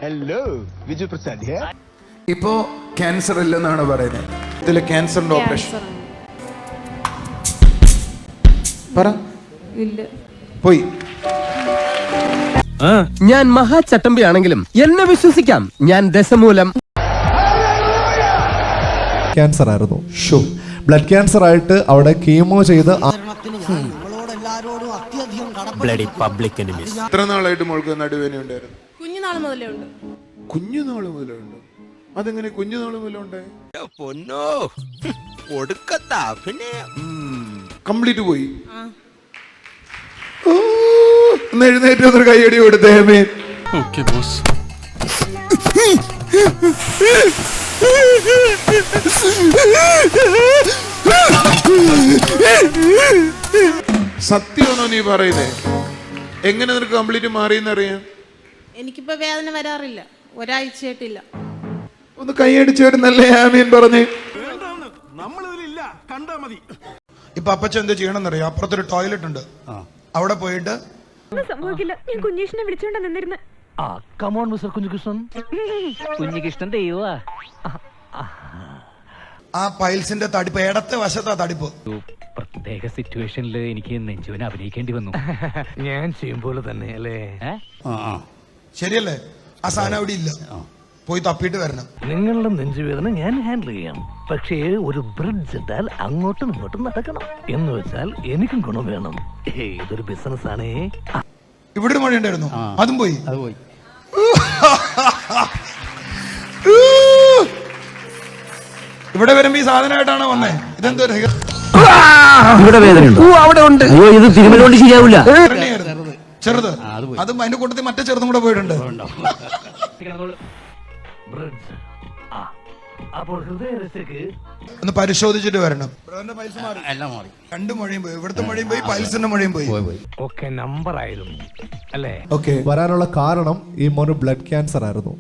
Hello Viju Prasad ഇപ്പോ cancer ഇല്ലെന്നാണ് പറയുന്നത്. ഇതില് ക്യാൻസറിന്റെ ഓപ്പറേഷൻ പറ പോയി. ഞാൻ മഹാചട്ടമ്പി ആണെങ്കിലും എന്നെ വിശ്വസിക്കാം, ഞാൻ ദശമൂലം. ക്യാൻസർ ആയിരുന്നു. ബ്ലഡ് ക്യാൻസർ ആയിട്ട് അവിടെ കീമോ ചെയ്ത് എത്ര നാളായിട്ട് മോൾക്ക് നടുവേന ഉണ്ടായിരുന്നു? കുഞ്ഞുനാള് മുതലേ ഉണ്ട്. കുഞ്ഞുനാള് മുതലേ ഉണ്ട്. അതെങ്ങനെ കുഞ്ഞുനാള് മുതലേ ഉണ്ടായി? കംപ്ലീറ്റ് പോയി. എഴുന്നേറ്റ് വന്നൊരു കൈയടി കൊടുത്തേ. സത്യമാണോ നീ പറയുന്നേ? എങ്ങനെ നിനക്ക് കംപ്ലീറ്റ് മാറിയെന്നറിയാം? എനിക്കിപ്പോ വേദന വരാറില്ല, ഒരാഴ്ചയായിട്ടില്ല. ഒന്ന് കൈയടിച്ചേരുന്നല്ലേ ആമീൻ പറഞ്ഞേ. ഇപ്പൊ അപ്പച്ച എന്താ ചെയ്യണമെന്നറിയാം? അപ്പുറത്തൊരു ടോയ്ലറ്റ് ഉണ്ട്, അവിടെ പോയിട്ട് സംഭവിക്കില്ല, ഞാൻ കുഞ്ഞികൃഷ്ണനെ വിളിച്ചോണ്ട് നിന്നിരുന്നു. കുഞ്ഞികൃഷ്ണൻ ദൈവമാ. ആ പൈൽസിന്റെ തടിപ്പ്, ഇടത്തെ വശത്താ തടിപ്പ്. പ്രത്യേക സിറ്റുവേഷനിൽ എനിക്ക് നെഞ്ചുവിനെ അഭിനയിക്കേണ്ടി വന്നു. ഞാൻ ചെയ്യും പോലെ തന്നെ അല്ലേ? ശരിയല്ലേ? ആ സാധനം അവിടെ ഇല്ല, പോയി തപ്പിയിട്ട് വരണം. നിങ്ങളുടെ നെഞ്ചുവേദന ഞാൻ ഹാൻഡിൽ ചെയ്യാം, പക്ഷേ ഒരു ബ്രിഡ്ജ് ഇട്ടാൽ അങ്ങോട്ടും ഇങ്ങോട്ടും നടക്കണം. എന്ന് വെച്ചാൽ എനിക്കും ഗുണം വേണം. ഇതൊരു ബിസിനസ് ആണേ. ഇവിടെ ഒരു മഴ ഉണ്ടായിരുന്നു, അതും പോയി. ഇവിടെ വരുമ്പോ ഈ സാധനമായിട്ടാണ് വന്നേ. ഇതെന്തോ ഇവിടെ വേദനയുണ്ട്. അവിടെ ഉണ്ട്. അയ്യോ, ഇത് തിരുമലോണ്ട് ശരിയാവില്ല. ചെറുത്, അതും അതിന്റെ കൂട്ടത്തിൽ മറ്റേ ചെറുതും കൂടെ പോയിട്ടുണ്ട്. അപ്പോൾ ഹൃദയരക്ഷയ്ക്ക് ഒന്ന് പരിശോധിച്ചിട്ട് വരണം. രണ്ട് മഴയും പോയി, ഇവിടുത്തെ മഴയും പോയി, പൈൽസിന്റെ മഴയും പോയി. ഒക്കെ നമ്പർ ആയിരുന്നു അല്ലേ? ഓക്കെ, വരാനുള്ള കാരണം ഈ മോന് ബ്ലഡ് ക്യാൻസർ ആയിരുന്നു.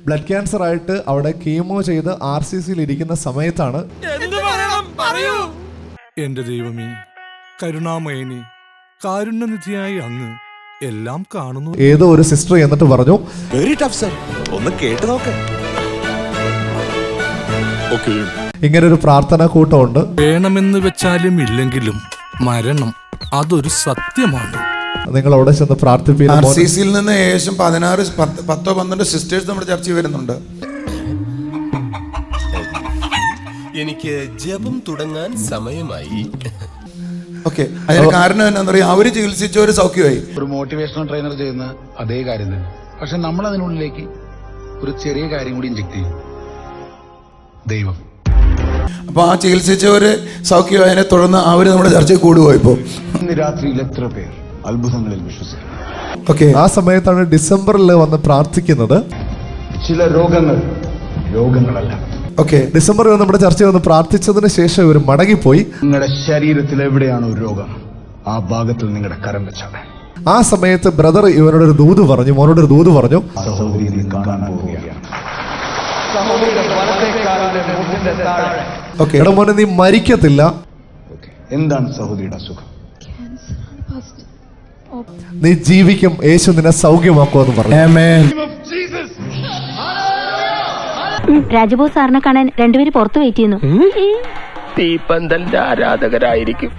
ബ്ലഡ് ക്യാൻസർ ആയിട്ട് അവിടെ കീമോ ചെയ്ത് RCCയിൽ ഇരിക്കുന്ന സമയത്താണ് എന്റെ ദൈവമേ, കരുണാമയനി, കാരുണ്യനിധിയായി അങ്ങ് എല്ലാം കാണുന്നു. ഏതോ ഒരു സിസ്റ്റർ എന്നിട്ട് പറഞ്ഞു, ഒന്ന് കേട്ട് നോക്ക്. ഇങ്ങനെ ഒരു പ്രാർത്ഥനാ കൂട്ടമുണ്ട്. വേണമെന്ന് വെച്ചാലും ഇല്ലെങ്കിലും മരണം അതൊരു സത്യമാണ്. നിങ്ങൾ അവിടെ ചെന്ന് പ്രാർത്ഥിപ്പിക്കും. RCCയിൽ നിന്ന് ഏകദേശം 10-12 സിസ്റ്റേഴ്സ് നമ്മുടെ ചർച്ചയിൽ വരുന്നുണ്ട്. എനിക്ക് ജപം തുടങ്ങാൻ സമയമായി. ഓക്കെ, അതിന് കാരണം എന്താ പറയാ? അവര് ചികിത്സിച്ച ഒരു സൗഖ്യമായി. ഒരു മോട്ടിവേഷണൽ ട്രെയിനർ ചെയ്യുന്ന അതേ കാര്യം തന്നെ, പക്ഷെ നമ്മൾ അതിനുള്ളിലേക്ക് ഒരു ചെറിയ കാര്യം കൂടി ഇഞ്ചക്ട് ചെയ്യും, ദൈവം. അപ്പൊ ആ ചികിത്സിച്ചവര് സൗഖ്യമായതിനെ തുടർന്ന് അവര് നമ്മുടെ ചർച്ചയിൽ കൂടുപോയപ്പോ ഇന്ന് രാത്രിയിൽ എത്ര പേർ അത്ഭുതങ്ങളിൽ വിശ്വസിക്കും? ഓക്കെ, ആ സമയത്താണ് ഡിസംബറിൽ വന്ന് പ്രാർത്ഥിക്കുന്നത്. ചില രോഗങ്ങൾ രോഗങ്ങളല്ല. ഓക്കെ, ഡിസംബറിൽ നമ്മുടെ ചർച്ചയിൽ വന്ന് പ്രാർത്ഥിച്ചതിന് ശേഷം ഇവർ മടങ്ങിപ്പോയി. നിങ്ങളുടെ ശരീരത്തിൽ എവിടെയാണോ രോഗം, ആ ഭാഗത്തിൽ നിങ്ങളുടെ കരം വെച്ചാണ്. ആ സമയത്ത് ബ്രദർ ഇവനോടൊരു ദൂത് പറഞ്ഞു, മോനോടൊരു ദൂത് പറഞ്ഞു. സഹോദരി നീ കാണാൻ പോവുകയാണ്. ഓക്കെ, എടാ മോനെ, നീ മരിക്കത്തില്ല. എന്താണ് സഹോദരിയുടെ അസുഖം? നീ ജീവിക്കും, യേശു നിന്നെ സൗഖ്യമാക്കുമെന്ന് പറഞ്ഞു. രാജബോസ് സാറിനെ കാണാൻ രണ്ടുപേര് പുറത്ത് വെയിറ്റ് ചെയ്യുന്നു. തീപ്പന്തലിന്റെ ആരാധകരായിരിക്കും.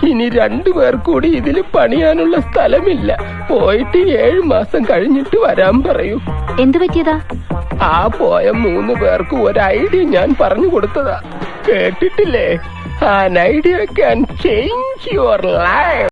ഇനി 2 പേർ കൂടി ഇതിൽ പണിയാനുള്ള സ്ഥലമില്ല. പോയിട്ട് 7 മാസം കഴിഞ്ഞിട്ട് വരാൻ പറയൂ. എന്തു പറ്റിയതാ? ആ പോയ 3 പേർക്ക് ഒരു ഐഡിയ ഞാൻ പറഞ്ഞു കൊടുത്തതാ. കേട്ടിട്ടില്ലേ? An idea can change your life.